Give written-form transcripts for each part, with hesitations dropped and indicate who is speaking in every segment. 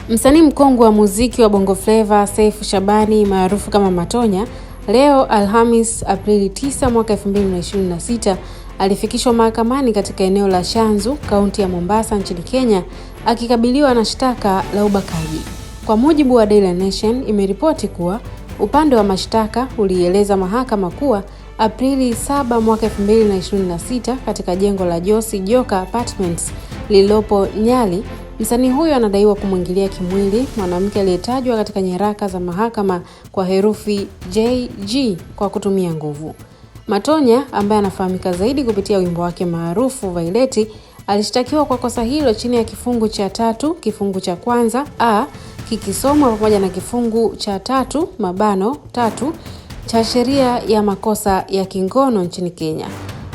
Speaker 1: Msanii mkongwe wa muziki wa Bongo Flava Seif Shabani maarufu kama Matonya, leo Alhamis Aprili 9 mwaka 2026 alifikishwa mahakamani katika eneo la Shanzu, kaunti ya Mombasa nchini Kenya, akikabiliwa na shtaka la ubakaji. Kwa mujibu wa Daily Nation, imeripoti kuwa upande wa mashtaka ulieleza mahakama kuwa Aprili 7 mwaka 2026 katika jengo la Josi Joka Apartments lililopo Nyali, msanii huyo anadaiwa kumwingilia kimwili mwanamke aliyetajwa katika nyaraka za mahakama kwa herufi JG kwa kutumia nguvu. Matonya, ambaye anafahamika zaidi kupitia wimbo wake maarufu Vaileti, alishtakiwa kwa kosa hilo chini ya kifungu cha 3 kifungu cha kwanza a kikisomwa pamoja na kifungu cha 3 cha sheria ya makosa ya kingono nchini Kenya.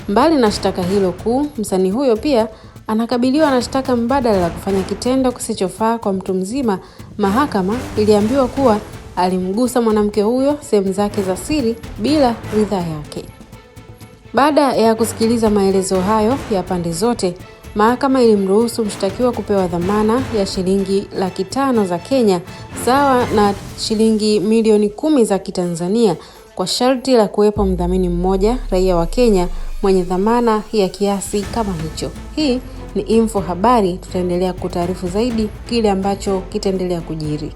Speaker 1: Mbali na shtaka hilo kuu, msanii huyo pia anakabiliwa na shtaka mbadala la kufanya kitendo kisichofaa kwa mtu mzima. Mahakama iliambiwa kuwa alimgusa mwanamke huyo sehemu zake za siri bila ridhaa yake. Baada ya kusikiliza maelezo hayo ya pande zote, mahakama ilimruhusu mshtakiwa kupewa dhamana ya shilingi 500,000 za Kenya sawa na shilingi milioni 10 za Kitanzania kwa sharti la kuwepo mdhamini mmoja raia wa Kenya mwenye dhamana ya kiasi kama hicho. Hii ni Info Habari, tutaendelea kutaarifu zaidi kile ambacho kitaendelea kujiri.